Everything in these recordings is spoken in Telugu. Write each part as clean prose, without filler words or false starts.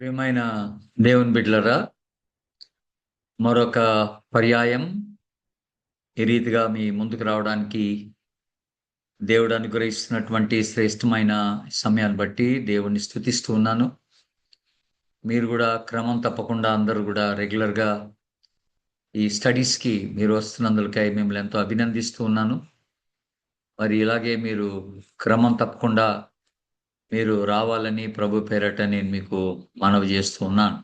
ప్రియమైన దేవుని బిడ్డలారా, మరొక పర్యాయం ఈ రీతిగా మీ ముందుకు రావడానికి దేవుడు అనుగ్రహిస్తున్నటువంటి శ్రేష్టమైన సమయాన్ని బట్టి దేవుణ్ణి స్తుతిస్తూ ఉన్నాను. మీరు కూడా క్రమం తప్పకుండా అందరూ కూడా రెగ్యులర్గా ఈ స్టడీస్కి మీరు వస్తున్నందుకై మిమ్మల్ని ఎంతో అభినందిస్తూ ఉన్నాను. మరి ఇలాగే మీరు క్రమం తప్పకుండా మీరు రావాలని ప్రభు పేరట నేను మీకు మనవి చేస్తూ ఉన్నాను.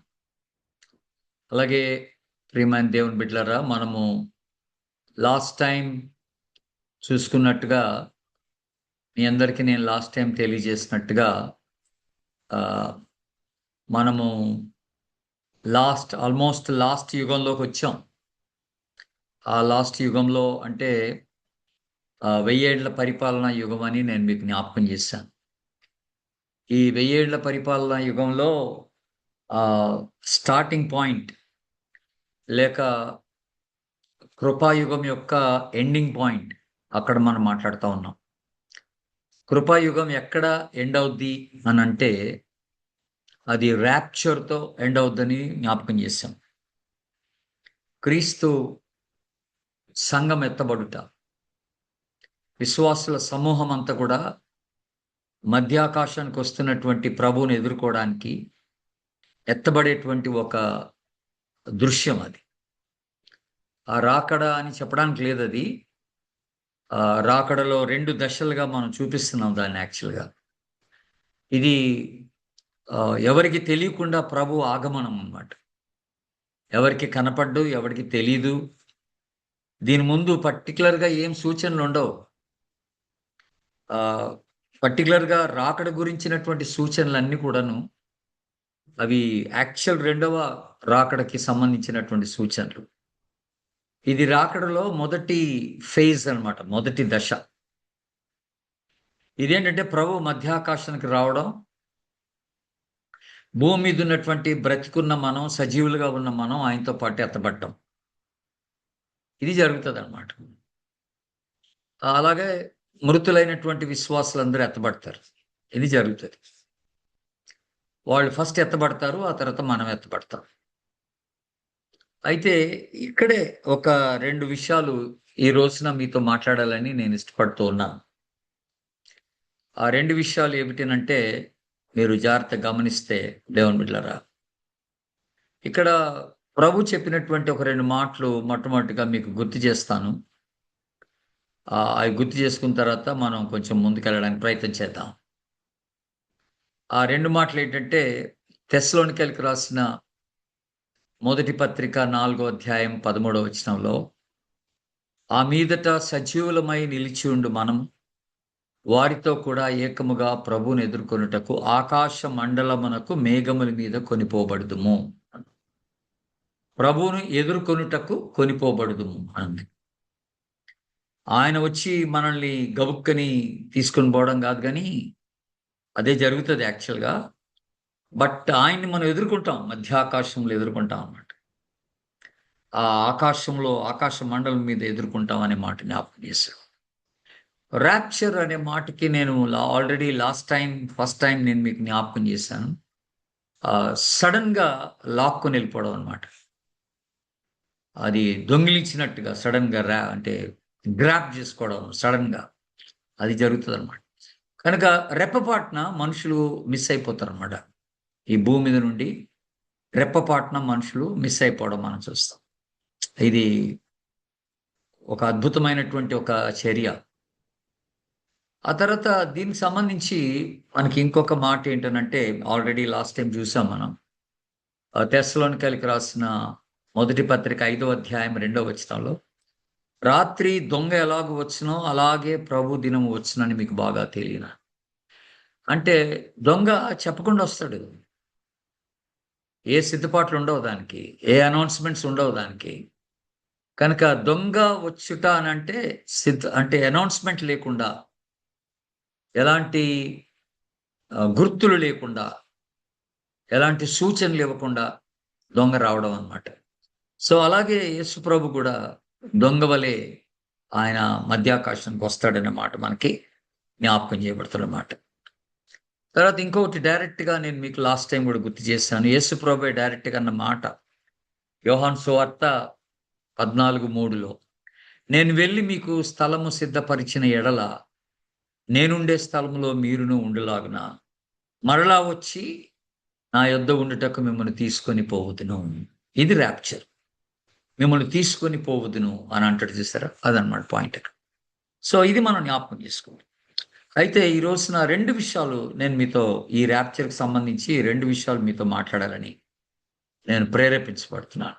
అలాగే ప్రియమైన దేవుని బిడ్డలారా, మనము లాస్ట్ టైం చూసుకున్నట్టుగా మీ అందరికీ నేను లాస్ట్ టైం తెలియజేసినట్టుగా మనము ఆల్మోస్ట్ లాస్ట్ యుగంలోకి వచ్చాం. ఆ లాస్ట్ యుగంలో అంటే 1000 ఏళ్ల పరిపాలనా యుగం అని నేను మీకు జ్ఞాపకం చేశాను. ఈ 1000 ఏళ్ల పరిపాలనా యుగంలో స్టార్టింగ్ పాయింట్ లేక కృపాయుగం యొక్క ఎండింగ్ పాయింట్ అక్కడ మనం మాట్లాడుతూ ఉన్నాం. కృపాయుగం ఎక్కడ ఎండ్ అవుద్ది అని అంటే అది ర్యాప్చర్తో ఎండ్ అవుద్దని జ్ఞాపకం చేశాం. క్రీస్తు సంఘం ఎత్తబడుట, విశ్వాసుల సమూహం అంతా కూడా మధ్యాకాశానికి వస్తున్నటువంటి ప్రభువుని ఎదుర్కోవడానికి ఎత్తబడేటువంటి ఒక దృశ్యం అది. ఆ రాకడ అని చెప్పడానికి లేదు. అది రాకడలో 2 దశలుగా మనం చూపిస్తున్నాం దాన్ని. యాక్చువల్గా ఇది ఎవరికి తెలియకుండా ప్రభు ఆగమనం అన్నమాట. ఎవరికి కనపడ్డు, ఎవరికి తెలీదు. దీని ముందు పర్టికులర్గా ఏం సూచనలు ఉండవు. పర్టికులర్గా రాకడ గురించినటువంటి సూచనలన్నీ కూడాను అవి యాక్చువల్ 2వ రాకడకి సంబంధించినటువంటి సూచనలు. ఇది రాకడలో మొదటి ఫేజ్ అన్నమాట, మొదటి దశ. ఇదేంటంటే ప్రభు మధ్యాకాశానికి రావడం, భూమి మీద ఉన్నటువంటి బ్రతికున్న మనం, సజీవులుగా ఉన్న మనం ఆయనతో పాటు ఎత్తబడ్డం. ఇది జరుగుతుంది అన్నమాట. అలాగే మృతులైనటువంటి విశ్వాసులందరూ ఎత్తబడతారు. ఇది జరుగుతుంది. వాళ్ళు ఫస్ట్ ఎత్తబడతారు, ఆ తర్వాత మనం ఎత్తబడతాం. అయితే ఇక్కడే ఒక 2 విషయాలు ఈ రోజున మీతో మాట్లాడాలని నేను ఇష్టపడుతూ ఉన్నాను. ఆ 2 విషయాలు ఏమిటనంటే మీరు జాగ్రత్తగా గమనిస్తే దేవుని బిడ్డలారా, ఇక్కడ ప్రభు చెప్పినటువంటి ఒక 2 మాటలు మొట్టమొదటిగా మీకు గుర్తు చేస్తాను. అవి గుర్తు చేసుకున్న తర్వాత మనం కొంచెం ముందుకెళ్ళడానికి ప్రయత్నం చేద్దాం. ఆ 2 మాటలు ఏంటంటే తెస్సలోనికైలకు రాసిన మొదటి పత్రిక 4వ అధ్యాయం 13వ వచనంలో, ఆ మీదట సజీవులమై నిలిచి ఉండు మనం వారితో కూడా ఏకముగా ప్రభువుని ఎదుర్కొనుటకు ఆకాశ మండలమునకు మేఘముల మీద కొనిపోబడుదుము. ప్రభువును ఎదుర్కొనుటకు కొనిపోబడుదుము అంది. ఆయన వచ్చి మనల్ని గబుక్కని తీసుకొని పోవడం కాదు, కానీ అదే జరుగుతుంది యాక్చువల్గా. బట్ ఆయన్ని మనం ఎదుర్కొంటాం, మధ్యాకాశంలో ఎదుర్కొంటాం అన్నమాట. ఆ ఆకాశ మండలం మీద ఎదుర్కొంటాం అనే మాట జ్ఞాపకం చేశారు. ర్యాప్చర్ అనే మాటకి నేను ఆల్రెడీ ఫస్ట్ టైం నేను మీకు జ్ఞాపకం చేశాను. సడన్ గా లాక్కొని వెళ్ళిపోవడం అనమాట. అది దొంగిలించినట్టుగా సడన్ గా అంటే గ్రాప్ చేసుకోవడం సడన్ గా అది జరుగుతుంది అనమాట. కనుక రెప్పపాటున మనుషులు మిస్ అయిపోతారు అనమాట. ఈ భూమి మీద నుండి రెప్పపాటున మనుషులు మిస్ అయిపోవడం మనం చూస్తాం. ఇది ఒక అద్భుతమైనటువంటి ఒక చర్య. ఆ తర్వాత దీనికి సంబంధించి మనకి ఇంకొక మాట ఏంటనంటే, ఆల్రెడీ లాస్ట్ టైం చూసాం మనం. తెస్సలోనికైలకు రాసిన మొదటి పత్రిక 5వ అధ్యాయం 2వ వచనంలో, రాత్రి దొంగ ఎలాగ వచ్చునో అలాగే ప్రభు దినం వచ్చునని మీకు బాగా తెలియనా. అంటే దొంగ చెప్పకుండా వస్తాడు. ఏ సిద్ధపాట్లు ఉండవు దానికి, ఏ అనౌన్స్మెంట్స్ ఉండవు దానికి. కనుక దొంగ వచ్చుట అనంటే అంటే అనౌన్స్మెంట్ లేకుండా, ఎలాంటి గుర్తులు లేకుండా, ఎలాంటి సూచనలు ఇవ్వకుండా దొంగ రావడం అన్నమాట. సో అలాగే యేసు ప్రభు కూడా దొంగ వలె ఆయన మధ్యాకాశానికి వస్తాడనే మాట మనకి జ్ఞాపకం చేయబడుతున్నమాట. తర్వాత ఇంకొకటి డైరెక్ట్గా నేను మీకు లాస్ట్ టైం కూడా గుర్తు చేశాను. యేసు ప్రభువే డైరెక్ట్గా అన్న మాట యోహాను సువార్త 14:3లో, నేను వెళ్ళి మీకు స్థలము సిద్ధపరిచిన ఎడల నేనుండే స్థలంలో మీరును ఉండులాగున మరలా వచ్చి నా యొద్ద ఉండుటకు మిమ్మల్ని తీసుకొని పోవుదును. ఇది ర్యాప్చర్. మిమ్మల్ని తీసుకొని పోవుదును అని అంటాడు చూసారా, అదనమాట పాయింట్ అక్కడ. సో ఇది మనం జ్ఞాపకం చేసుకోవాలి. అయితే ఈ రోజున 2 విషయాలు నేను మీతో ఈ ర్యాప్చర్కి సంబంధించి 2 విషయాలు మీతో మాట్లాడాలని నేను ప్రేరేపించబడుతున్నాను.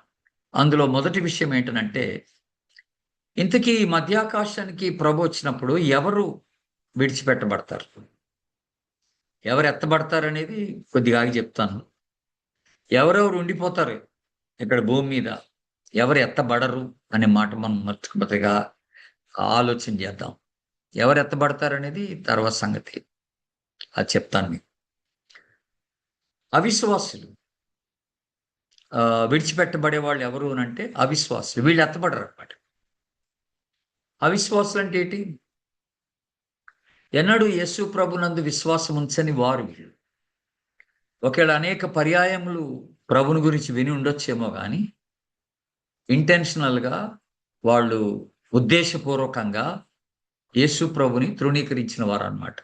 అందులో మొదటి విషయం ఏంటనంటే, ఇంతకీ ఈ మధ్యాకాశానికి ప్రభు వచ్చినప్పుడు ఎవరు విడిచిపెట్టబడతారు, ఎవరు ఎత్తబడతారనేది కొద్దిగా ఆగి చెప్తాను. ఎవరెవరు ఉండిపోతారు ఇక్కడ భూమి మీద, ఎవరు ఎత్తబడరు అనే మాట మనం మొదటగా ఆలోచన చేద్దాం. ఎవరు ఎత్తబడతారనేది తర్వాత సంగతి, అది చెప్తాను మీకు. అవిశ్వాసులు విడిచిపెట్టబడే వాళ్ళు ఎవరు అంటే అవిశ్వాసులు. వీళ్ళు ఎత్తబడరు అనమాట. అవిశ్వాసులు అంటే ఏంటి? ఎన్నడూ యేసు ప్రభునందు విశ్వాసం ఉంచని వారు వీళ్ళు. ఒకవేళ అనేక పర్యాయములు ప్రభుని గురించి విని ఉండొచ్చేమో కానీ ఇంటెన్షనల్గా వాళ్ళు ఉద్దేశపూర్వకంగా యేసు ప్రభుని తృణీకరించిన వారు అన్నమాట.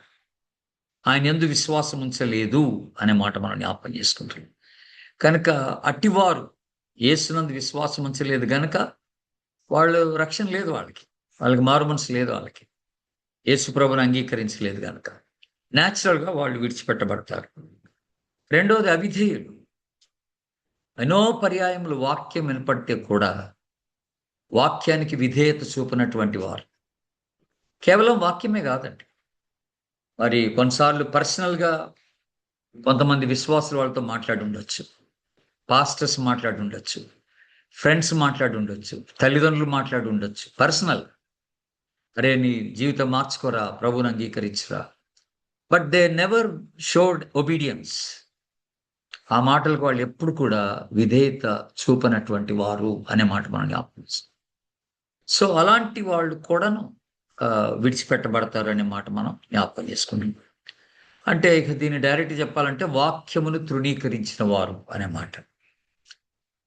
ఆయన యందు విశ్వాసం ఉంచలేదు అనే మాట మనం జ్ఞాపకం చేసుకుంటున్నాం. కనుక అట్టివారు యేసునందు విశ్వాసం ఉంచలేదు గనక వాళ్ళు రక్షణ లేదు, వాళ్ళకి మారు మనసు లేదు, వాళ్ళకి యేసు ప్రభుని అంగీకరించలేదు గనక న్యాచురల్గా వాళ్ళు విడిచిపెట్టబడతారు. రెండోది అవిధేయులు. ఎన్నో పర్యాయములు వాక్యం వినపడితే కూడా వాక్యానికి విధేయత చూపినటువంటి వారు. కేవలం వాక్యమే కాదండి, మరి కొన్నిసార్లు పర్సనల్గా కొంతమంది విశ్వాసులు వాళ్ళతో మాట్లాడి ఉండొచ్చు, పాస్టర్స్ మాట్లాడి ఉండొచ్చు, ఫ్రెండ్స్ మాట్లాడి ఉండొచ్చు, తల్లిదండ్రులు మాట్లాడి ఉండొచ్చు. పర్సనల్, అరే నీ జీవితం మార్చుకోరా, ప్రభువుని అంగీకరించరా. But they never showed obedience. ఆ మాటలకు వాళ్ళు ఎప్పుడు కూడా విధేయత చూపనటువంటి వారు అనే మాట మనం జ్ఞాపకం. సో అలాంటి వాళ్ళు కూడాను విడిచిపెట్టబడతారు అనే మాట మనం జ్ఞాపకం చేసుకుంటాం. అంటే ఇక దీన్ని డైరెక్ట్ చెప్పాలంటే వాక్యమును తృణీకరించిన వారు అనే మాట.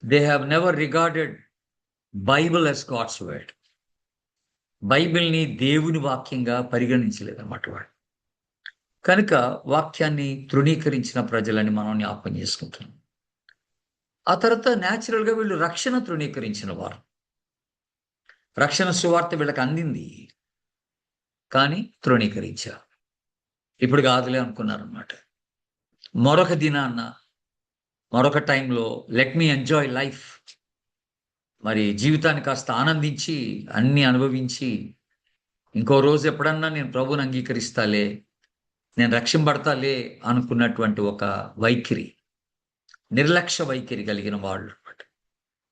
They have never regarded Bible as God's word. బైబిల్ని దేవుని వాక్యంగా పరిగణించలేదన్నమాట వాడు. కనుక వాక్యాన్ని తృణీకరించిన ప్రజలని మనం జ్ఞాపకం చేసుకుంటున్నాం. ఆ తర్వాత న్యాచురల్గా వీళ్ళు రక్షణ తృణీకరించిన వారు. రక్షణ సువార్త వీళ్ళకి అందింది కానీ తృణీకరించారు. ఇప్పుడు కాదులే అనుకున్నారన్నమాట. మరొక దినాన్న, మరొక టైంలో లెట్ మీ ఎంజాయ్ లైఫ్, మరి జీవితాన్ని కాస్త ఆనందించి అన్ని అనుభవించి ఇంకో రోజు ఎప్పుడన్నా నేను ప్రభువుని అంగీకరిస్తాలే, నేను రక్షింపబడతాలే అనుకున్నటువంటి ఒక వైఖరి, నిర్లక్ష్య వైఖరి కలిగిన వాళ్ళు అన్నమాట.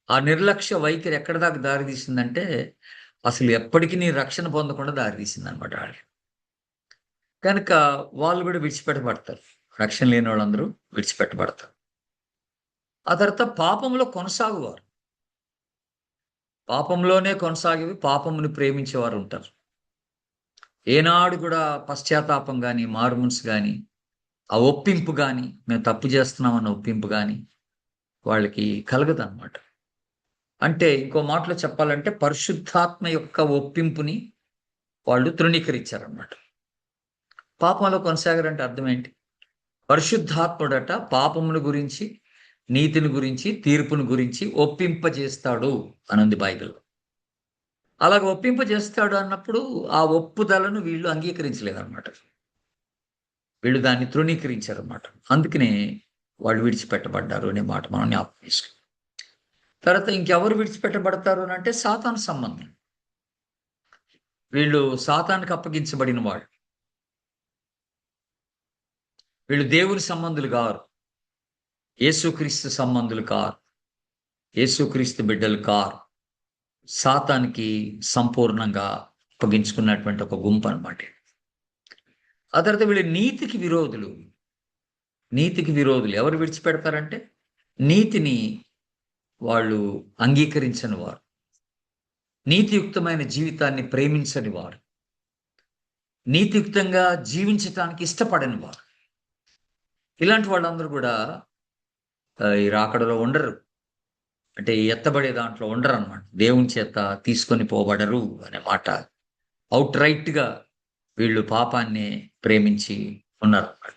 ఆ నిర్లక్ష్య వైఖరి ఎక్కడి దాకా దారితీసిందంటే అసలు ఎప్పటికీ నీ రక్షణ పొందకుండా దారితీసింది అనమాట వాళ్ళు. కనుక వాళ్ళు కూడా విడిచిపెట్టబడతారు. రక్షణ లేని వాళ్ళందరూ విడిచిపెట్టబడతారు. ఆ తర్వాత పాపంలో కొనసాగువారు, పాపంలోనే కొనసాగి పాపమును ప్రేమించేవారు ఉంటారు. ఏనాడు కూడా పశ్చాత్తాపం కానీ, మారుమనసు కానీ, ఆ ఒప్పింపు కానీ, మేము తప్పు చేస్తున్నామన్న ఒప్పింపు కానీ వాళ్ళకి కలగదు అనమాట. అంటే ఇంకో మాటలో చెప్పాలంటే పరిశుద్ధాత్మ యొక్క ఒప్పింపుని వాళ్ళు తృణీకరించారన్నమాట. పాపంలో కొనసాగారంటే అర్థం ఏంటి? పరిశుద్ధాత్ముడట పాపమును గురించి, నీతిని గురించి, తీర్పును గురించి ఒప్పింపజేస్తాడు అనుంది బైబిల్. అలాగ ఒప్పింపజేస్తాడు అన్నప్పుడు ఆ ఒప్పుదలను వీళ్ళు అంగీకరించలేదన్నమాట. వీళ్ళు దాన్ని తృణీకరించారన్నమాట. అందుకనే వాళ్ళు విడిచిపెట్టబడ్డారు అనే మాట మనం జ్ఞాపకం చేసుకోవాలి. తర్వాత ఇంకెవరు విడిచిపెట్టబడతారు అని అంటే సాతాను సంబంధం. వీళ్ళు సాతానికి అప్పగించబడిన వాళ్ళు. వీళ్ళు దేవుని సంబంధులు కారు, యేసుక్రీస్తు సంబంధులు కారు, యేసుక్రీస్తు బిడ్డలు కారు. సాతానికి సంపూర్ణంగా అప్పగించుకున్నటువంటి ఒక గుంపు అన్నమాట. ఆ తర్వాత వీళ్ళు నీతికి విరోధులు. నీతికి విరోధులు ఎవరు విడిచిపెడతారంటే నీతిని వాళ్ళు అంగీకరించని వారు, నీతియుక్తమైన జీవితాన్ని ప్రేమించని వారు, నీతియుక్తంగా జీవించటానికి ఇష్టపడని వారు. ఇలాంటి వాళ్ళందరూ కూడా ఈ రాకడలో ఉండరు. అంటే ఎత్తబడే దాంట్లో ఉండరు అనమాట. దేవుని చేత తీసుకొని పోబడరు అనే మాట అవుట్ రైట్‌గా వీళ్ళు పాపాన్ని ప్రేమించి ఉన్నారన్నమాట.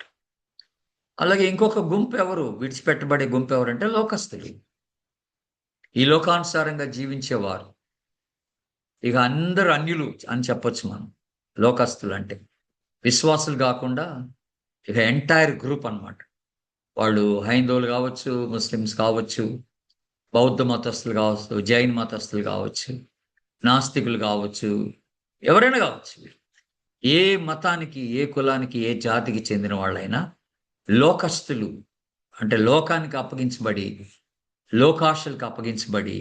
అలాగే ఇంకొక గుంపు ఎవరు? విడిచిపెట్టబడే గుంపు ఎవరంటే లోకస్తులు. ఈ లోకానుసారంగా జీవించేవారు. ఇక అందరూ అన్యులు అని చెప్పొచ్చు మనం. లోకస్తులంటే. విశ్వాసులు గాకుండా ఇక ఎంటైర్ గ్రూప్ అన్నమాట. వాళ్ళు హైందవులు గావచ్చు, ముస్లిమ్స్ కావచ్చు, బౌద్ధ మతస్థులు గావచ్చు, జైన్ మతస్థులు గావచ్చు, నాస్తికులు గావచ్చు, ఎవరైనా గావచ్చు. ఏ మతానికి, ఏ కులానికి, ఏ జాతికి చెందిన వాళ్ళైనా లోకస్తులు అంటే లోకానికి అప్పగించబడి, లోకాశలకు అప్పగించబడి,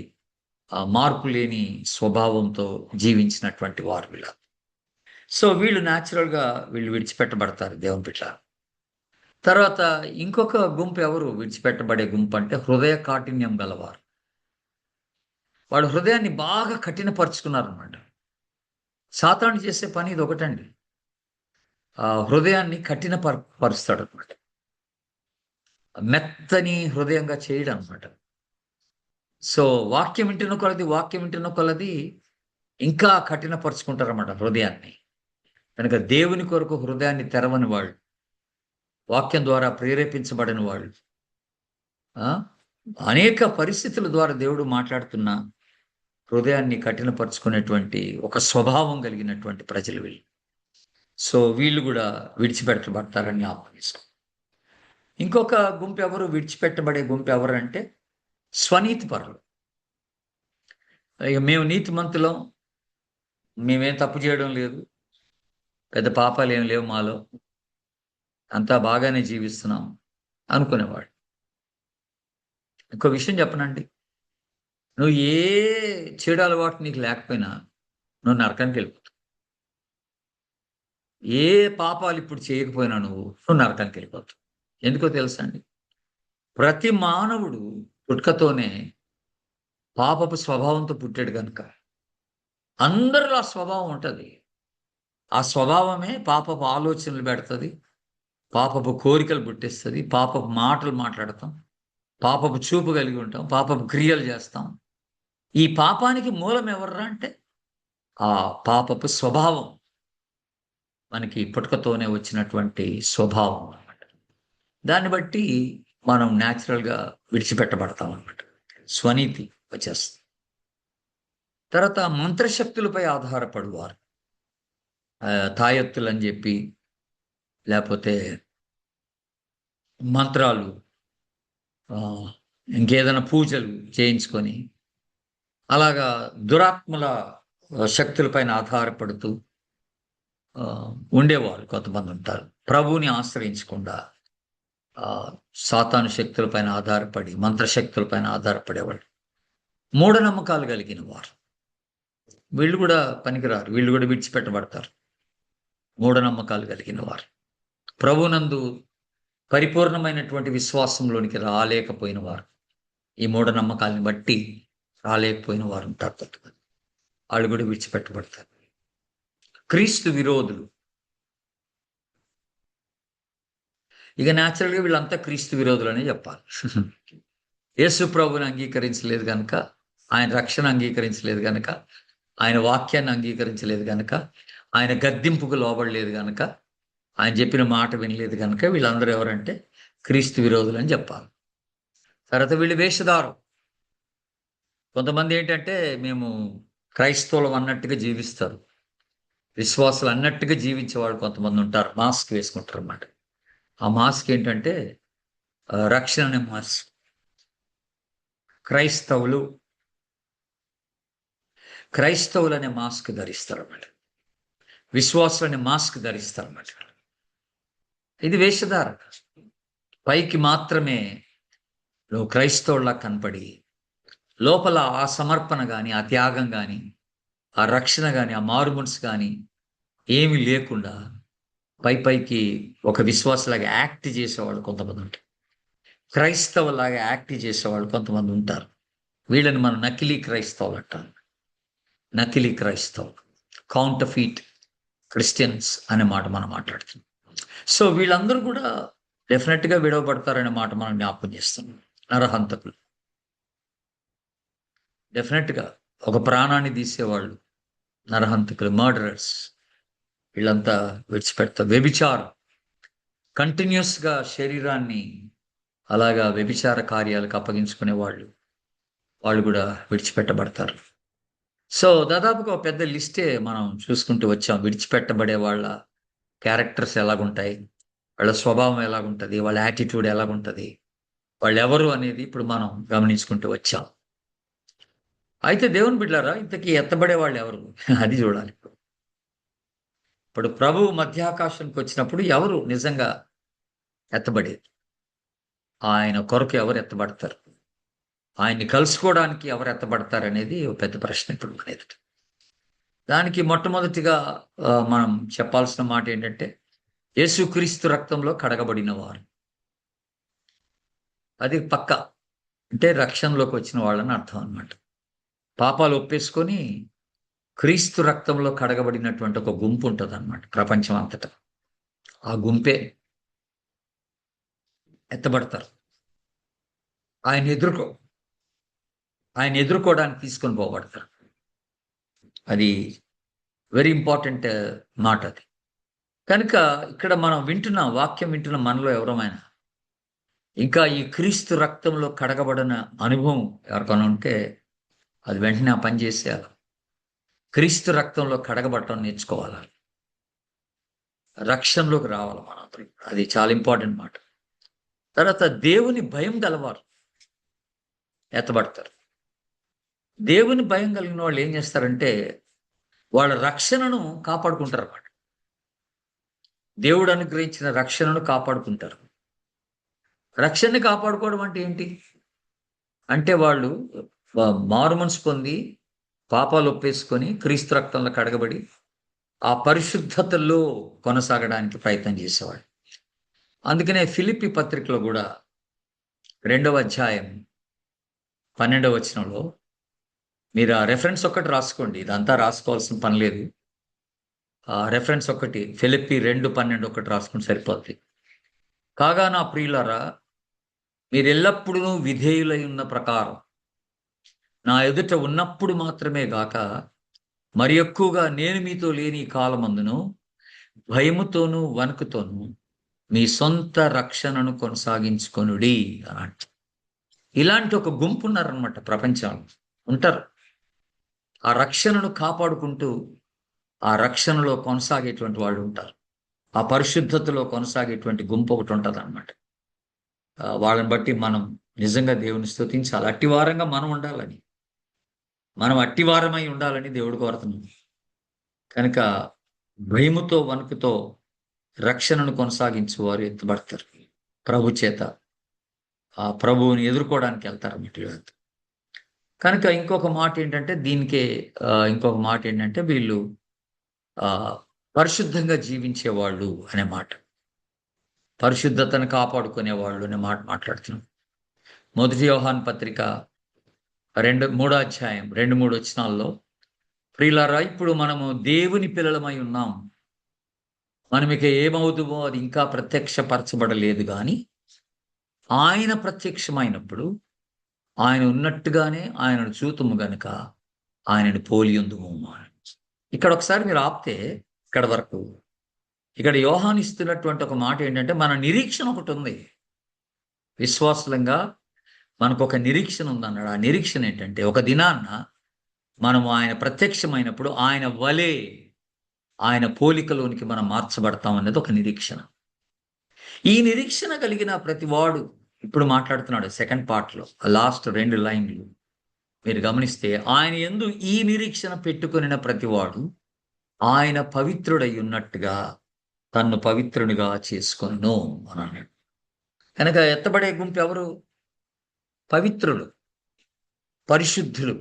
మార్పు లేని స్వభావంతో జీవించినటువంటి వారు వీళ్ళు. సో, వీళ్ళు న్యాచురల్‌గా వీళ్ళు విడిచిపెట్టబడతారు దేవుని బిడ్డలారా. తర్వాత ఇంకొక గుంపు ఎవరు విడిచిపెట్టబడే గుంపంటే హృదయ కాఠిన్యం గలవారు. వాళ్ళు హృదయాన్ని బాగా కఠినపరుచుకున్నారనమాట. సాతాను చేసే పని ఇదొకటండి. హృదయాన్ని పరుస్తాడనమాట. మెత్తని హృదయంగా చేయడనమాట. సో, వాక్యం వింటున్న కొలది ఇంకా కఠినపరుచుకుంటారన్నమాట హృదయాన్ని. కనుక దేవుని కొరకు హృదయాన్ని తెరవని వాళ్ళు, వాక్యం ద్వారా ప్రేరేపించబడని వాళ్ళు, ఆ! అనేక పరిస్థితుల ద్వారా దేవుడు మాట్లాడుతున్న హృదయాన్ని కఠినపరుచుకునేటువంటి ఒక స్వభావం కలిగినటువంటి ప్రజలు వీళ్ళు. సో, వీళ్ళు గూడా విడిచిపెట్టబడతారని జ్ఞాపకం చేసుకో. ఇంకొక గుంపెవరు విడిచిపెట్టబడే గుంపెవరంటే స్వనీతిపరులు. ఇక మేము నీతిమంతులం. మేమేం తప్పు చేయడం లేదు. పెద్ద పాపాలేమి లేవు మాలో. అంతా బాగానే జీవిస్తున్నాం అనుకునేవాడు. ఇంకో విషయం చెప్పనండి. నువ్వు ఏ చెడు అలవాటు నీకు లేకపోయినా నువ్వు నరకానికెళ్ళిపోతావు. ఏ పాపాలు ఇప్పుడు చేయకపోయినా నువ్వు నరకానికెళ్ళిపోతావు. ఎందుకో తెలుసా అండి? ప్రతి మానవుడు పుట్టుకతోనే పాపపు స్వభావంతో పుట్టాడు గనుక అందరిలో ఆ స్వభావం ఉంటది. ఆ స్వభావమే పాపపు ఆలోచనలు పెడతది. పాపపు కోరికలు పుట్టిస్తది. పాపపు మాటలు మాట్లాడతాం. పాపపు చూపు కలిగి ఉంటాం. పాపపు క్రియలు చేస్తాం. ఈ పాపానికి మూలం ఎవర్రా అంటే ఆ పాపపు స్వభావం. మనకి పుట్టుకతోనే వచ్చినటువంటి స్వభావం అన్నమాట. దాన్ని బట్టి మనం న్యాచురల్‌గా విడిచిపెట్టబడతాం అన్నమాట. స్వనీతి వచ్చేస్తుంది. తర్వాత మంత్రశక్తులపై ఆధారపడువారు. తాయెత్తులని జెప్పి, లేపోతే మంత్రాలు, ఆహ్, ఇంకేదైనా పూజలు చేయించుకొని, అలాగా దురాత్మల శక్తుల పైన ఆధారపడుతూ ఉండేవాళ్ళు కొంతమందుంటారు. ప్రభువుని ఆశ్రయించకుండా సాతాను శక్తుల పైన ఆధారపడి, మంత్రశక్తుల పైన ఆధారపడేవాళ్ళు. మూఢనమ్మకాలు కలిగిన వారు. వీళ్ళు గూడా పనికిరారు. వీళ్ళు గూడా విడిచిపెట్టబడతారు. మూఢనమ్మకాలు కలిగిన వారు. ప్రభువునందు పరిపూర్ణమైనటువంటి విశ్వాసంలోనికి రాలేకపోయిన వారు. ఈ మూఢనమ్మకాలను బట్టి రాలేకపోయిన వారుంటారు కొంతమంది. ఆళ్ళు గూడా విడిచిపెట్టబడతారు. క్రీస్తు విరోధులు. ఇక న్యాచురల్‌గా వీళ్ళంతా క్రీస్తు విరోధులనే జెప్పాలి. యేసు ప్రభువుని అంగీకరించలేదు గనక, ఆయన రక్షణ అంగీకరించలేదు గనక, ఆయన వాక్యాన్ని అంగీకరించలేదు గనక, ఆయన గద్దింపుకు లోబడలేదు గనక, ఆయన చెప్పిన మాట వినలేదు గనక వీళ్ళందరూ ఎవరంటే క్రీస్తు విరోధులని జెప్పాలి. తర్వాత వీళ్ళు వేషధారం. కొంతమందేంటంటే మేము క్రైస్తవులం అన్నట్టుగా జీవిస్తారు. విశ్వాసులు అన్నట్టుగా జీవించేవాళ్ళు కొంతమందుంటారు. మాస్క్ వేసుకుంటారన్నమాట. ఆ మాస్క్ ఏంటంటే రక్షణ అనే మాస్క్. క్రైస్తవులనే మాస్క్ ధరిస్తారన్నమాట. విశ్వాసులనే మాస్క్ ధరిస్తారన్నమాట. ఇది వేషధారణ. పైకి మాత్రమే నువ్వు క్రైస్తవుల్లా కనపడి, లోపల ఆ సమర్పణ గాని, ఆ త్యాగం గాని, ఆ రక్షణ గాని, ఆ మారుమనసు గాని ఏమీ లేకుండా పైకి ఒక విశ్వాసలాగా యాక్ట్ చేసేవాళ్ళు కొంతమందుంటారు. క్రైస్తవులాగా యాక్ట్ చేసేవాళ్ళు కొంతమందుంటారు. వీళ్ళని మనం నకిలీ క్రైస్తవులంటాం. నకిలీ క్రైస్తవులు. కౌంటర్‌ఫీట్ క్రిస్టియన్స్ అనే మాట మనం మాట్లాడుతున్నాం. సో, వీళ్ళందరూ కూడా డెఫినెట్గా విడవబడతారనే మాట మనం జ్ఞాపకం చేస్తున్నాం. నరహంతకులు డెఫినెట్గా ఒక ప్రాణాన్ని తీసేవాళ్ళు, నరహంతకులు, మర్డరర్స్, వీళ్ళంతా విడిచిపెడతారు. వ్యభిచారం, కంటిన్యూస్గా శరీరాన్ని అలాగా వ్యభిచార కార్యాలకు అప్పగించుకునే వాళ్ళు కూడా విడిచిపెట్టబడతారు. సో దాదాపుగా ఒక పెద్ద లిస్టే మనం చూసుకుంటూ వచ్చాం. విడిచిపెట్టబడే వాళ్ళ క్యారెక్టర్స్ ఎలాగుంటాయి, వాళ్ళ స్వభావం ఎలాగుంటది, వాళ్ళ యాటిట్యూడ్ ఎలాగుంటది, వాళ్ళు ఎవరు అనేది ఇప్పుడు మనం గమనించుకుంటూ వచ్చాం. అయితే దేవుని బిడ్డారా, ఇంతకీ ఎత్తబడే వాళ్ళు ఎవరు? అది చూడాలి. ఇప్పుడు ప్రభువు మధ్యాకాశానికి వచ్చినప్పుడు ఎవరు నిజంగా ఎత్తబడేది? ఆయన కొరకు ఎవరు ఎత్తబడతారు? ఆయన్ని కలుసుకోవడానికి ఎవరు ఎత్తబడతారు అనేది ఒక పెద్ద ప్రశ్న ఇప్పుడు మన ఎదుట. దానికి మొట్టమొదటిగా మనం చెప్పాల్సిన మాట ఏంటంటే, యేసుక్రీస్తు రక్తంలో కడగబడిన వారు. అది పక్కా. అంటే రక్షణలోకి వచ్చిన వాళ్ళని అర్థం అన్నమాట. పాపాలు ఒప్పేసుకొని క్రీస్తు రక్తంలో కడగబడినటువంటి ఒక గుంపు ఉంటదన్నమాట ప్రపంచం అంతటా. ఆ గుంపే ఎత్తబడతారు. ఆయన ఎదుర్కోవడానికి తీసుకొని పోబడతారు. అది వెరీ ఇంపార్టెంట్ మాట అది. కనుక ఇక్కడ మనం వాక్యం వింటున్న మనలో ఎవరమైనా ఇంకా ఈ క్రీస్తు రక్తంలో కడగబడిన అనుభవం ఎవరికైనా ఉంటే అది వెంటనే ఆ పని చేసేయాలి. క్రీస్తు రక్తంలో కడగబడటం నేర్చుకోవాలి. రక్షణలోకి రావాలి మనం. అది చాలా ఇంపార్టెంట్ మాట. తర్వాత దేవుని భయం గలవారు ఎత్తబడతారు. దేవుని భయం కలిగిన వాళ్ళు ఏం చేస్తారంటే వాళ్ళ రక్షణను కాపాడుకుంటారు అన్నమాట. దేవుడు అనుగ్రహించిన రక్షణను కాపాడుకుంటారు. రక్షణని కాపాడుకోవడం అంటే ఏంటి? అంటే వాళ్ళు మారు మనసు పొంది పాపాలు ఒప్పేసుకొని క్రీస్తు రక్తంలో కడగబడి ఆ పరిశుద్ధతలో కొనసాగడానికి ప్రయత్నం చేసేవాడు. అందుకనే ఫిలిప్పి పత్రికలో కూడా 2వ అధ్యాయం 12వ వచనంలో మీరు ఆ రెఫరెన్స్ ఒక్కటి రాసుకోండి. ఇదంతా రాసుకోవాల్సిన పని లేదు. ఆ రెఫరెన్స్ ఒకటి ఫిలిప్పి 2:12 ఒకటి రాసుకుని సరిపోద్ది. కాగా నా ప్రియులారా, మీరెల్లప్పుడూ విధేయులై ఉన్న ప్రకారం నా ఎదుట ఉన్నప్పుడు మాత్రమే గాక మరి ఎక్కువగా నేను మీతో లేని కాలమందును భయముతోనూ వణుకుతోనూ మీ సొంత రక్షణను కొనసాగించుకొనుడి అన్నట్టు. ఇలాంటి ఒక గుంపు ఉన్నారనమాట ప్రపంచంలో. ఉంటారు. ఆ రక్షణను కాపాడుకుంటూ ఆ రక్షణలో కొనసాగేటువంటి వాళ్ళు ఉంటారు. ఆ పరిశుద్ధతలో కొనసాగేటువంటి గుంపు ఒకటి ఉంటుంది అనమాట. వాళ్ళని బట్టి మనం నిజంగా దేవుని స్తుతించాలి. అట్టివారంగా మనం ఉండాలని, మనం అట్టివారమై ఉండాలని దేవుడు కోరుతున్నాడు. కనుక భయముతో వణుకుతో రక్షణను కొనసాగించేవారు ఎత్తబడతారు. ప్రభు చేత ఆ ప్రభువుని ఎదుర్కోవడానికి వెళ్తారు. కనుక ఇంకొక మాట ఏంటంటే ఇంకొక మాట ఏంటంటే వీళ్ళు పరిశుద్ధంగా జీవించేవాళ్ళు అనే మాట. పరిశుద్ధతను కాపాడుకునేవాళ్ళు అనే మాట మాట్లాడుతున్నాం. 1 యోహాను పత్రిక 3వ అధ్యాయం 2-3 వచనాల్లో, ప్రియులారా, ఇప్పుడు మనము దేవుని పిల్లలమై ఉన్నాం. మనం ఇక ఏమవుదుమో అది ఇంకా ప్రత్యక్షపరచబడలేదు గాని ఆయన ప్రత్యక్షమైనప్పుడు ఆయన ఉన్నట్టుగానే ఆయనను చూతుము గనుక ఆయనను పోలియుందుము. ఇక్కడ ఒకసారి మీరు ఆపితే ఇక్కడ వరకు, ఇక్కడ యోహాను ఇస్తున్నటువంటి ఒక మాట ఏంటంటే మన నిరీక్షణ ఒకటి ఉంది. విశ్వాసులంగా మనకు ఒక నిరీక్షణ ఉందన్నాడు. ఆ నిరీక్షణ ఏంటంటే ఒక దినాన్న మనము ఆయన ప్రత్యక్షమైనప్పుడు ఆయన వలే, ఆయన పోలికలోనికి మనం మార్చబడతాం అనేది ఒక నిరీక్షణ. ఈ నిరీక్షణ కలిగిన ప్రతివాడు ఇప్పుడు మాట్లాడుతున్నాడు సెకండ్ పార్ట్లో లాస్ట్ 2 లైన్లు మీరు గమనిస్తే, ఆయన యందు ఈ నిరీక్షణ పెట్టుకొనిన ప్రతివాడు ఆయన పవిత్రుడై ఉన్నట్టుగా తన్ను పవిత్రునిగా చేసుకొనును అని అన్నాడు. కనుక ఎత్తబడే గుంపు ఎవరు? పవిత్రులు, పరిశుద్ధులు,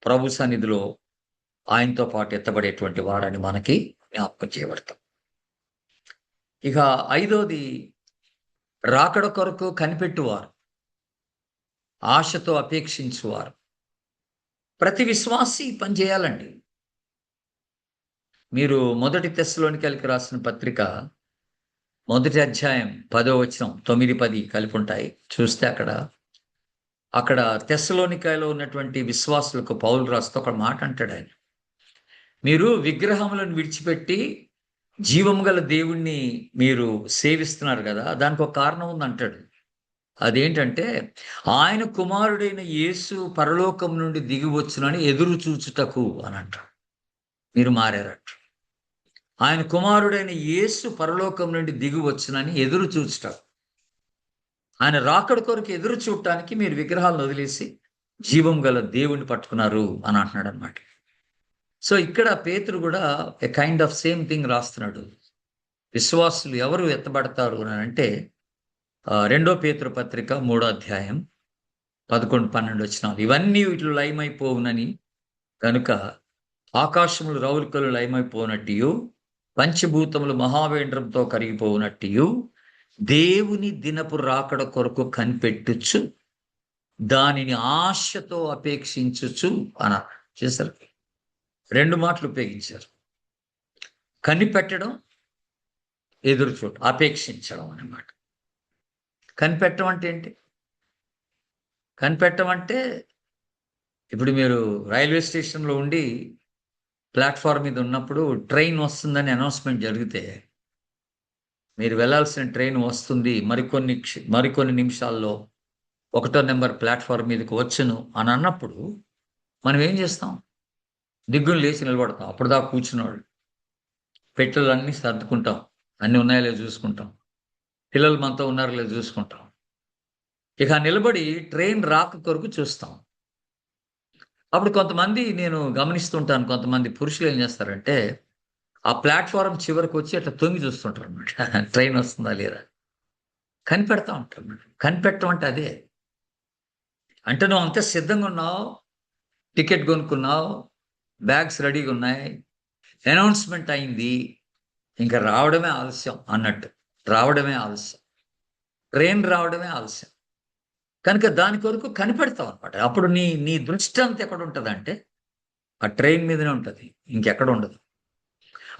ప్రభు సన్నిధిలో ఆయనతో పాటు ఎత్తబడేటువంటి వారని మనకి జ్ఞాపకం చేయబడతాం. ఇక 5వది రాకడ కొరకు కనిపెట్టువారు, ఆశతో అపేక్షించువారు. ప్రతి విశ్వాసి పని చేయాలండి. మీరు 1 తెస్సలోనికైలకు రాసిన పత్రిక మొదటి అధ్యాయం 10వ వచనం 9, 10 కలిపి ఉంటాయి. చూస్తే అక్కడ తెస్సలోనికలో ఉన్నటువంటి విశ్వాసులకు పౌలు రాస్తూ ఒక మాట అంటాడు ఆయన. మీరు విగ్రహములను విడిచిపెట్టి జీవము గల దేవుణ్ణి మీరు సేవిస్తున్నారు కదా, దానికి ఒక కారణం ఉందంటాడు. అదేంటంటే ఆయన కుమారుడైన యేసు పరలోకం నుండి దిగి వచ్చునని ఎదురు చూచుటకు అని అంటాడు. మీరు మారారట. ఆయన కుమారుడైన యేసు పరలోకం నుండి దిగి వచ్చునని ఎదురు చూచుటకు, ఆయన రాకడ కొరకు ఎదురు చూడటానికి మీరు విగ్రహాలను వదిలేసి జీవం గల దేవుణ్ణి పట్టుకున్నారు అని అంటున్నాడు అనమాట. సో ఇక్కడ పేతురు కూడా ఏ కైండ్ ఆఫ్ సేమ్ థింగ్ రాస్తున్నాడు. విశ్వాసులు ఎవరు ఎత్తబడతారు అని అంటే 2 పేతురు పత్రిక 3వ అధ్యాయం 11, 12 వచనాలు. ఇవన్నీ వీటిలో లయమైపోవునని కనుక ఆకాశములు రౌలికలు లయమైపోనట్టు, పంచభూతములు మహావేంద్రంతో కరిగిపోవునట్టు దేవుని దినపు రాకడ కొరకు కనిపెట్టుచు దానిని ఆశతో అపేక్షించుచు అని చేశారు. 2 మాటలు ఉపయోగించారు. కనిపెట్టడం, ఎదురు చూడ, అపేక్షించడం అన్నమాట. కనిపెట్టడం అంటే ఏంటి? కనిపెట్టడం అంటే ఇప్పుడు మీరు రైల్వే స్టేషన్లో ఉండి ప్లాట్ఫామ్ మీద ఉన్నప్పుడు ట్రైన్ వస్తుందని అనౌన్స్మెంట్ జరిగితే, మీరు వెళ్ళాల్సిన ట్రైన్ వస్తుంది, మరికొన్ని నిమిషాల్లో 1వ నెంబర్ ప్లాట్ఫామ్ మీదకి వచ్చును అని అన్నప్పుడు మనం ఏం చేస్తాం? దిగ్గులు లేచి నిలబడతాం. అప్పుడు దాకా కూర్చున్నవాళ్ళు పెట్టెలు అన్నీ సర్దుకుంటాం, అన్నీ ఉన్నాయో లేదో చూసుకుంటాం, పిల్లలు మనతో ఉన్నారో లేదో చూసుకుంటాం. ఇక నిలబడి ట్రైన్ రాక కొరకు చూస్తాం. అప్పుడు కొంతమంది నేను గమనిస్తుంటాను, కొంతమంది పురుషులు ఏం చేస్తారంటే ఆ ప్లాట్ఫారం చివరికి వచ్చి అట్లా తొంగి చూస్తుంటారు అనమాట. ట్రైన్ వస్తుందా లేదా కనిపెడతా ఉంటారు అన్నమాట. కనిపెట్టడం అంటే అదే. అంటే నువ్వు అంతే సిద్ధంగా ఉన్నావు, టికెట్ కొనుక్కున్నావు, బ్యాగ్స్ రెడీగా ఉన్నాయి, అనౌన్స్మెంట్ అయింది, ఇంకా రావడమే ఆలస్యం అన్నట్టు. రావడమే ఆలస్యం, ట్రైన్ రావడమే ఆలస్యం. కనుక దాని కొరకు కనిపెడతావు అనమాట. అప్పుడు నీ దృష్టి అంతా ఎక్కడ ఉంటుందంటే ఆ ట్రైన్ మీదనే ఉంటుంది, ఇంకెక్కడ ఉండదు.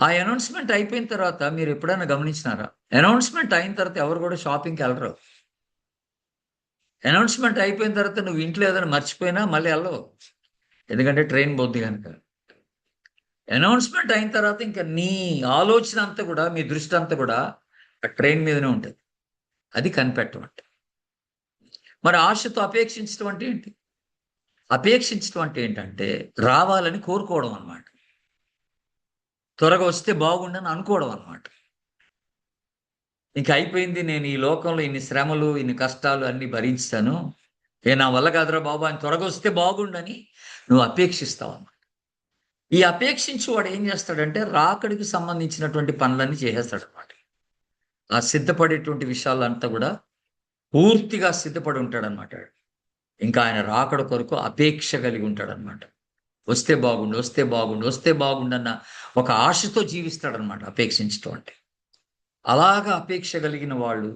ఆ అనౌన్స్మెంట్ అయిపోయిన తర్వాత మీరు ఎప్పుడైనా గమనించినారా? అనౌన్స్మెంట్ అయిన తర్వాత ఎవరు కూడా షాపింగ్కి వెళ్ళరు. అనౌన్స్మెంట్ అయిపోయిన తర్వాత నువ్వు ఇంట్లో ఏదైనా మర్చిపోయినా మళ్ళీ వెళ్ళవు, ఎందుకంటే ట్రైన్ పోద్ది కనుక. అనౌన్స్మెంట్ అయిన తర్వాత ఇంకా నీ ఆలోచన అంతా కూడా, మీ దృష్టి అంతా కూడా ఆ ట్రైన్ మీదనే ఉంటుంది. అది కనిపెట్టడం అంటే. మరి ఆశతో అపేక్షించడం అంటే ఏంటి? అపేక్షించడం అంటే ఏంటంటే రావాలని కోరుకోవడం అన్నమాట. త్వరగా వస్తే బాగుండని అనుకోవడం అన్నమాట. ఇంక అయిపోయింది, నేను ఈ లోకంలో ఇన్ని శ్రమలు, ఇన్ని కష్టాలు అన్ని భరించాను, నా వల్ల కాదురా బాబు, ఆయన త్వరగా వస్తే బాగుండని నువ్వు అపేక్షిస్తావు అన్నమాట. ఈ అపేక్షించి వాడు ఏం చేస్తాడంటే రాకడికి సంబంధించినటువంటి పనులన్నీ చేసేస్తాడు అన్నమాట. ఆ సిద్ధపడేటువంటి విషయాలంతా కూడా పూర్తిగా సిద్ధపడి ఉంటాడనమాట. ఇంకా ఆయన రాకడ కొరకు అపేక్ష కలిగి ఉంటాడనమాట. వస్తే బాగుండు, వస్తే బాగుండు, వస్తే బాగుండు అన్న ఒక ఆశతో జీవిస్తాడనమాట అపేక్షించడం అంటే. అలాగా అపేక్ష కలిగిన వాళ్ళు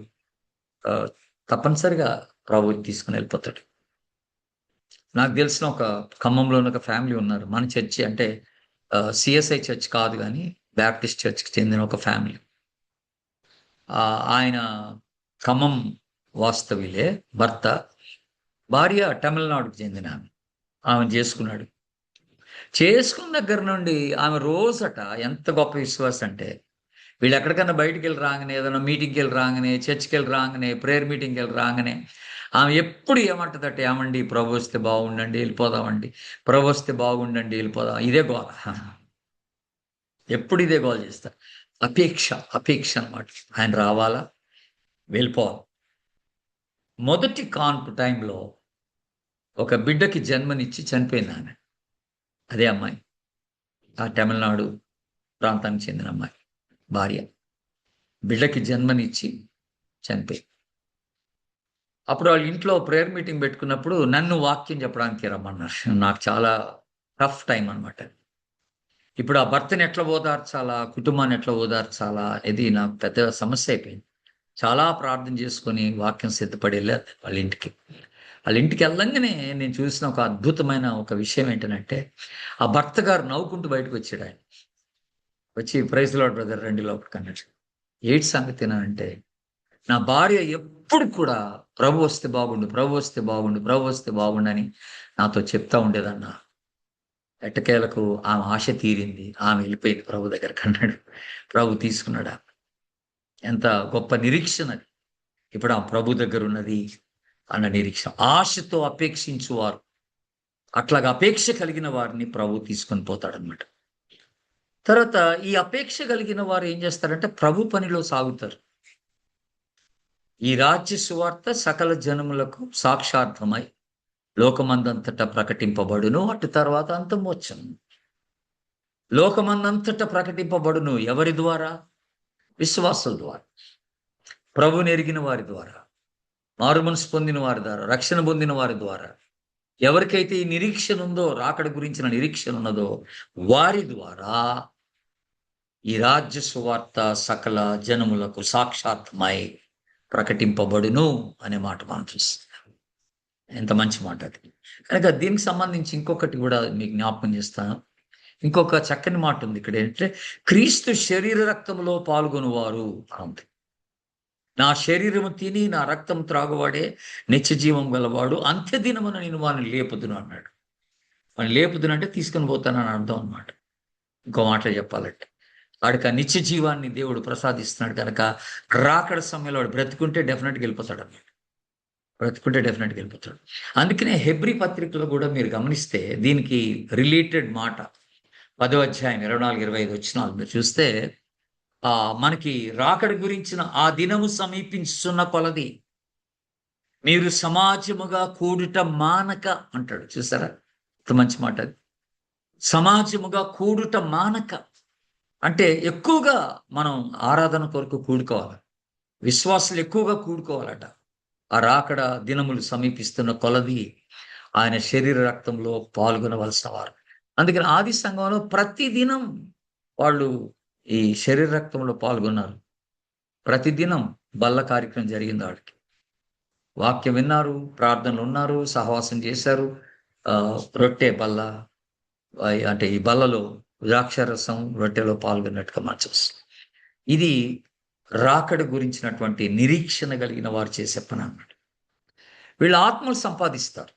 తప్పనిసరిగా ప్రభువుకి తీసుకుని వెళ్ళిపోతాడు. నాకు తెలిసిన ఒక ఖమ్మంలోని ఒక ఫ్యామిలీ ఉన్నారు. మన చర్చి అంటే సిఎస్ఐ చర్చ్ కాదు కానీ బ్యాప్టిస్ట్ చర్చ్కి చెందిన ఒక ఫ్యామిలీ. ఆయన ఖమ్మం వాస్తవ్యులే, భర్త. భార్య తమిళనాడుకు చెందిన ఆమె చేసుకున్నాడు. చేసుకున్న దగ్గర నుండి ఆమె రోజట ఎంత గొప్ప విశ్వాసం అంటే, వీళ్ళు ఎక్కడికన్నా బయటికి వెళ్ళి రాగానే, ఏదైనా మీటింగ్కి వెళ్ళి రాగానే, చర్చ్కి వెళ్ళి రాగానే, ప్రేయర్ మీటింగ్కి వెళ్ళి రాగానే ఆమె ఎప్పుడు ఏమంటుందట, ఏమండి ప్రభు వస్తే బాగుండండి వెళ్ళిపోదామండి, ప్రభు వస్తే బాగుండండి వెళ్ళిపోదాం, ఇదే గోల. ఎప్పుడు ఇదే గోల చేస్తారు. అపేక్ష అన్నమాట. ఆయన రావాలా, వెళ్ళిపోవాలి. మొదటి కాన్పు టైంలో ఒక బిడ్డకి జన్మనిచ్చి చనిపోయింది ఆమె. అదే అమ్మాయి, ఆ తమిళనాడు ప్రాంతానికి చెందిన అమ్మాయి భార్య. బిడ్డకి జన్మనిచ్చి చనిపోయింది. అప్పుడు వాళ్ళ ఇంట్లో ప్రేయర్ మీటింగ్ పెట్టుకున్నప్పుడు నన్ను వాక్యం చెప్పడానికి రమ్మన్నారు. నాకు చాలా టఫ్ టైం అనమాట. ఇప్పుడు ఆ భర్తని ఎట్లా ఓదార్చాలా, కుటుంబాన్ని ఎట్లా ఓదార్చాలా, ఇది నాకు పెద్ద సమస్య అయిపోయింది. చాలా ప్రార్థన చేసుకొని వాక్యం సిద్ధపడి వెళ్ళారు వాళ్ళ ఇంటికి. వాళ్ళ ఇంటికి వెళ్ళంగానే నేను చూసిన ఒక అద్భుతమైన ఒక విషయం ఏంటంటే, ఆ భర్త గారు నవ్వుకుంటూ బయటకు వచ్చాడు. ఆయన వచ్చి ప్రైజ్ లార్డ్ బ్రదర్ రండి లోపలికి అన్నట్టు. ఏటి సంగతినా అంటే, నా భార్య ఎప్పుడు కూడా ప్రభు వస్తే బాగుండు, ప్రభు వస్తే బాగుండు, ప్రభు వస్తే బాగుండు అని నాతో చెప్తా ఉండేదన్న. ఎట్టకేలకు ఆమె ఆశ తీరింది. ఆమె వెళ్ళిపోయింది ప్రభు దగ్గరకన్నాడు. ప్రభు తీసుకున్నాడు ఆమె. ఎంత గొప్ప నిరీక్షణ అది. ఇప్పుడు ఆ ప్రభు దగ్గరున్నది అన్న నిరీక్షణ. ఆశతో అపేక్షించువారు, అట్లాగా అపేక్ష కలిగిన వారిని ప్రభు తీసుకొని పోతాడనమాట. తర్వాత ఈ అపేక్ష కలిగిన వారు ఏం చేస్తారంటే ప్రభు పనిలో సాగుతారు. ఈ రాజ్య సువార్త సకల జనములకు సాక్షార్థమై లోకమందంతటా ప్రకటింపబడును. అటు తర్వాత అంతం వచ్చును. లోకమందంతటా ప్రకటింపబడును. ఎవరి ద్వారా? విశ్వాసుల ద్వారా, ప్రభుని ఎరిగిన వారి ద్వారా, మారు మనసు పొందిన వారి ద్వారా, రక్షణ పొందిన వారి ద్వారా. ఎవరికైతే ఈ నిరీక్షణ ఉందో, రాకడ గురించిన నిరీక్షణ ఉన్నదో వారి ద్వారా ఈ రాజ్య సువార్త సకల జనములకు సాక్షాత్మై ప్రకటింపబడును అనే మాట మనం చూస్తాం. ఎంత మంచి మాట అది. కనుక దీనికి సంబంధించి ఇంకొకటి కూడా మీకు జ్ఞాపకం చేస్తాను. ఇంకొక చక్కని మాట ఉంది ఇక్కడ. ఏంటంటే క్రీస్తు శరీర రక్తంలో పాల్గొనువారు అంది. నా శరీరము తిని నా రక్తం త్రాగువాడే నిత్య జీవం గలవాడు, అంత్యదినమున నేను వాడిని లేపుదును అన్నాడు. వాడిని లేపుదునంటే తీసుకొని పోతానని అర్థం అనమాట. ఇంకో మాటలో చెప్పాలంటే వాడికి ఆ నిత్య జీవాన్ని దేవుడు ప్రసాదిస్తున్నాడు కనుక రాకడ సమయంలో వాడు బ్రతుకుంటే డెఫినెట్గా వెళ్ళిపోతాడు అన్నమాట. బ్రతుకుంటే డెఫినెట్గా వెళ్ళిపోతాడు. అందుకనే హెబ్రీ పత్రికలో కూడా మీరు గమనిస్తే దీనికి రిలేటెడ్ మాట 10వ అధ్యాయం 24-25 వచనాలు మీరు చూస్తే మనకి రాకడ గురించిన ఆ దినము సమీపించున్న కొలది మీరు సమాజముగా కూడుట మానక అంటాడు. చూసారా ఎంత మంచి మాట అది. సమాజముగా కూడుట మానక అంటే ఎక్కువగా మనం ఆరాధన కొరకు కూడుకోవాలి. విశ్వాసులు ఎక్కువగా కూడుకోవాలట. ఆ రాకడ దినములు సమీపిస్తున్న కొలది ఆయన శరీర రక్తంలో పాల్గొనవలసిన వారు. అందుకని ఆది సంఘంలో ప్రతిదినం వాళ్ళు ఈ శరీర రక్తంలో పాల్గొన్నారు. ప్రతిదినం బల్ల కార్యక్రమం జరిగింది. వాడికి వాక్యం విన్నారు, ప్రార్థనలు ఉన్నారు, సహవాసం చేశారు. రొట్టె బల్ల అంటే ఈ బల్లలో ద్రాక్షరసం రొట్టెలో పాల్గొన్నట్టుగా మనం చూస్తాం. ఇది రాకడ గురించినటువంటి నిరీక్షణ కలిగిన వారు చేసే పని అన్నమాట. వీళ్ళు ఆత్మలు సంపాదిస్తారు.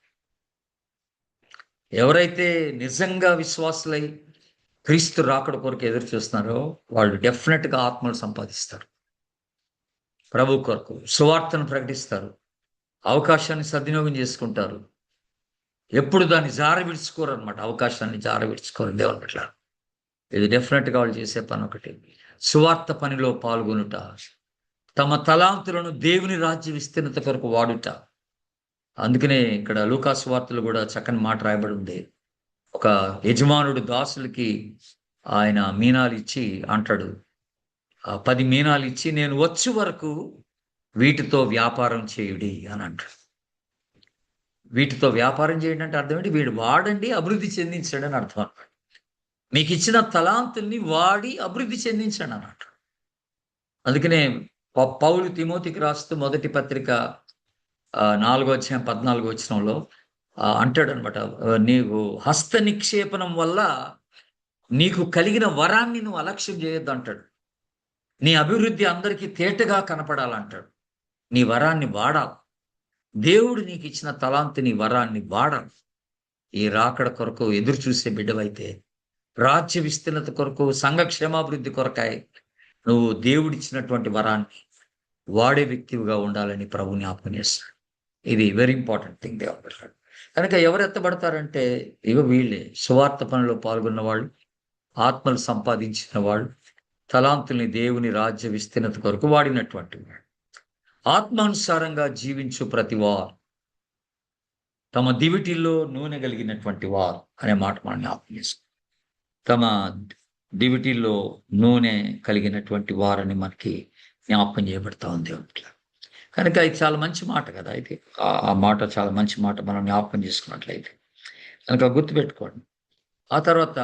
ఎవరైతే నిజంగా విశ్వాసులై క్రీస్తు రాకడ కొరకు ఎదురు చూస్తున్నారో వాళ్ళు డెఫినెట్గా ఆత్మలు సంపాదిస్తారు. ప్రభు కొరకు సువార్తను ప్రకటిస్తారు. అవకాశాన్ని సద్వినియోగం చేసుకుంటారు. ఎప్పుడు దాన్ని జార విడుచుకోరు అనమాట. అవకాశాన్ని జార విడుచుకోరు దేవుని పట్ల. ఇది డెఫినెట్గా వాళ్ళు చేసే పని ఒకటి. సువార్త పనిలో పాల్గొనుట, తమ తలాంతులను దేవుని రాజ్య విస్తీర్ణత కొరకు వాడుట. అందుకనే ఇక్కడ లూకా సువార్తలు కూడా చక్కని మాట రాయబడి ఉంది. ఒక యజమానుడు దాసులకి ఆయన మీనాలు ఇచ్చి అంటాడు, 10 మీనాలు ఇచ్చి నేను వచ్చే వరకు వీటితో వ్యాపారం చేయుడి అని అంటాడు. వీటితో వ్యాపారం చేయడం అంటే అర్థం ఏంటి? వీడు వాడండి, అభివృద్ధి చెందించండి అని అర్థం అన్నమాట. మీకు ఇచ్చిన తలాంతుల్ని వాడి అభివృద్ధి చెందించండి అన్నమాట. అందుకనే పౌలు తిమోతికి రాస్తూ మొదటి పత్రిక 4వ అధ్యాయం 14వ వచనంలో అంటాడు అనమాట, నీవు హస్త నిక్షేపణం వల్ల నీకు కలిగిన వరాన్ని నువ్వు అలక్ష్యం చేయొద్దు అంటాడు. నీ అభివృద్ధి అందరికీ తేటగా కనపడాలంటాడు. నీ వరాన్ని వాడాలి. దేవుడు నీకు ఇచ్చిన తలాంతుని వరాన్ని వాడాలి. ఈ రాకడ కొరకు ఎదురు చూసే బిడ్డవైతే, రాజ్య విస్తీర్ణత కొరకు, సంఘ క్షేమాభివృద్ధి కొరకాయ నువ్వు దేవుడిచ్చినటువంటి వరాన్ని వాడే వ్యక్తిగా ఉండాలని ప్రభు జ్ఞాపకం చేస్తాడు. ఇది వెరీ ఇంపార్టెంట్ థింగ్ దేవుడు పెట్టాడు. కనుక ఎవరు ఎత్తబడతారంటే వీళ్ళే సువార్త పనిలో పాల్గొన్న వాళ్ళు, ఆత్మలు సంపాదించిన వాళ్ళు, తలాంతుల్ని దేవుని రాజ్య విస్తీర్ణత కొరకు వాడినటువంటి వాడు. ఆత్మానుసారంగా జీవించు ప్రతి వారు తమ దివిటిల్లో నూనె కలిగినటువంటి వారు అనే మాట మనం జ్ఞాపకం చేసుకో. తమ దివిటిల్లో నూనె కలిగినటువంటి వారని మనకి జ్ఞాపకం చేయబడతా ఉంది. కనుక ఇది చాలా మంచి మాట కదా. అయితే ఆ మాట చాలా మంచి మాట మనం జ్ఞాపకం చేసుకున్నట్లయితే కనుక గుర్తుపెట్టుకోండి. ఆ తర్వాత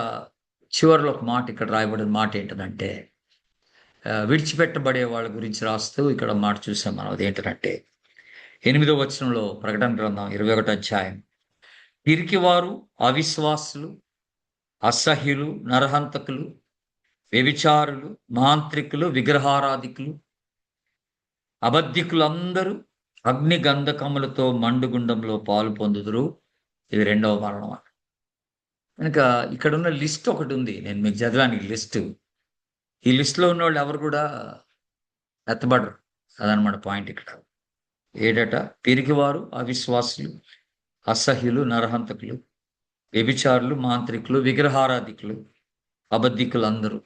చివరిలో ఒక మాట ఇక్కడ రాయబడిన మాట ఏంటంటే, విడిచిపెట్టబడే వాళ్ళ గురించి రాస్తూ ఇక్కడ మాట చూసాం మనం. అదేంటంటే 8వ వచనంలో ప్రకటన గ్రంథం 21వ అధ్యాయం, పిరికివారు, అవిశ్వాసులు, అసహ్యులు, నరహంతకులు, వ్యభిచారులు, మాంత్రికులు, విగ్రహారాధికులు, అబద్ధికులందరూ అగ్ని గంధకములతో మండుగుండంలో పాలు పొందుదురు. ఇది రెండవ మరణం. కనుక ఇక్కడున్న లిస్ట్ ఒకటి ఉంది. నేను మీకు చదివాను ఈ లిస్టు. ఈ లిస్ట్‌లో ఉన్నోళ్ళు ఎవరు కూడా ఎత్తబడరు. అదనమాట పాయింట్ ఇక్కడ. ఏడట పిరికివారు, అవిశ్వాసులు, అసహ్యులు, నరహంతకులు, వ్యభిచారులు, మాంత్రికులు, విగ్రహారాధికులు, అబద్ధికులందరూ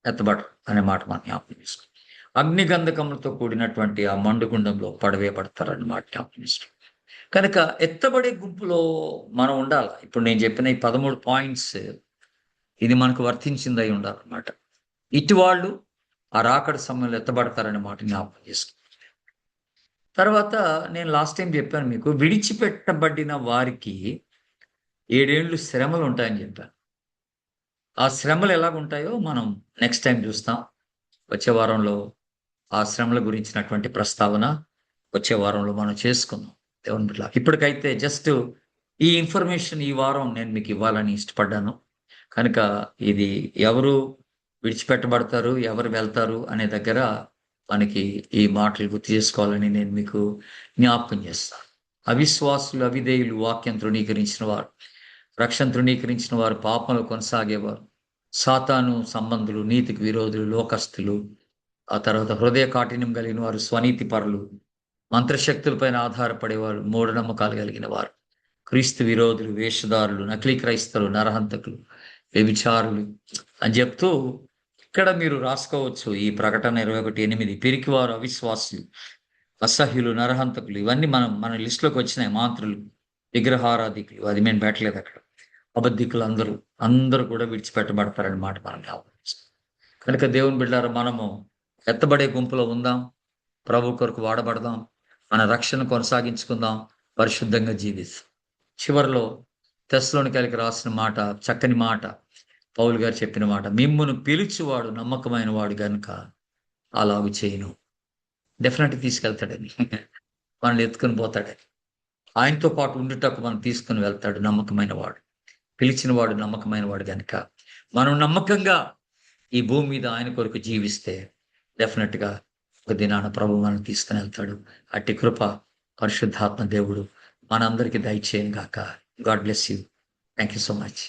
ఎత్తబడరు అనే మాట మనం జ్ఞాపకం చేసుకోవాలి. అగ్నిగంధకములతో కూడినటువంటి ఆ మండుగుండంలో పడవేయబడతారన్నమాట జ్ఞాపకం చేసుకోవాలి. కనుక ఎత్తబడే గుంపులో మనం ఉండాలి. ఇప్పుడు నేను చెప్పిన ఈ 13 పాయింట్స్ ఇది మనకు వర్తించిందై ఉండాలన్నమాట. ఇటు వాళ్ళు ఆ రాకడ సమయంలో ఎత్తబడతారనే మాట జ్ఞాపకం చేసుకోవాలి. తర్వాత నేను లాస్ట్ టైం చెప్పాను మీకు, విడిచిపెట్టబడిన వారికి 7 ఏండ్లు శ్రమలు ఉంటాయని చెప్పాను. ఆ శ్రమలు ఎలాగుంటాయో మనం నెక్స్ట్ టైం చూస్తాం. వచ్చే వారంలో ఆ శ్రమల గురించినటువంటి ప్రస్తావన వచ్చే వారంలో మనం చేసుకుందాం. దేవుని బిడ్డలారా, ఇప్పటికైతే జస్ట్ ఈ ఇన్ఫర్మేషన్ ఈ వారం నేను మీకు ఇవ్వాలని ఇష్టపడ్డాను. కనుక ఇది ఎవరు విడిచిపెట్టబడతారు, ఎవరు వెళ్తారు అనే దగ్గర మనకి ఈ మాటలు గుర్తు చేసుకోవాలని నేను మీకు జ్ఞాపకం చేస్తాను. అవిశ్వాసులు, అవిధేయులు, వాక్యం తృణీకరించిన వారు, రక్షణ తృణీకరించిన వారు, పాపంలో కొనసాగేవారు, సాతాను సంబంధులు, నీతికి విరోధులు, లోకస్తులు, ఆ తర్వాత హృదయ కాఠిన్యం కలిగిన వారు, స్వనీతి పరులు, మంత్రశక్తులపైన ఆధారపడేవారు, మూఢనమ్మకాలు కలిగిన వారు, క్రీస్తు విరోధులు, వేషధారులు, నకిలీ క్రైస్తవులు, నరహంతకులు, వ్యభిచారులు అని చెప్తూ ఇక్కడ మీరు రాసుకోవచ్చు. ఈ ప్రకటన 21:8 పిరికివారు, అవిశ్వాసులు, అసహ్యులు, నరహంతకులు, ఇవన్నీ మన లిస్టులోకి వచ్చినాయి. మాంత్రులు, విగ్రహారాధికులు, అది మేము పెట్టలేదు అక్కడ. అబద్ధికులు అందరూ కూడా విడిచిపెట్టబడతారని మాట మనం జ్ఞాపకం చేసుకోవాలి. కనుక దేవుని బిడ్డలారా, మనము ఎత్తబడే గుంపులో ఉందాం, ప్రభు కొరకు వాడబడదాం, మన రక్షణ కొనసాగించుకుందాం, పరిశుద్ధంగా జీవిస్తాం. చివరిలో తెస్సలోనికైలకు రాసిన మాట, చక్కని మాట, పౌలు గారు చెప్పిన మాట, మిమ్మును పిలుచువాడు నమ్మకమైన వాడు గనుక అలాగు చేయను. డెఫినెట్‌గా తీసుకెళ్తాడని. మనల్ని ఎత్తుకొని పోతాడని. ఆయనతో పాటు ఉండుటకు మనం తీసుకొని వెళ్తాడు నమ్మకమైన వాడు. పిలిచిన వాడు నమ్మకమైన వాడు గనుక మనం నమ్మకంగా ఈ భూమి మీద ఆయన కొరకు జీవిస్తే డెఫినెట్‌గా ఒక దినాన ప్రభు మనల్ని తీసుకొని వెళ్తాడు. అట్టి కృప పరిశుద్ధాత్మ దేవుడు మనందరికీ దయచేయను గాక. God bless you. Thank you so much.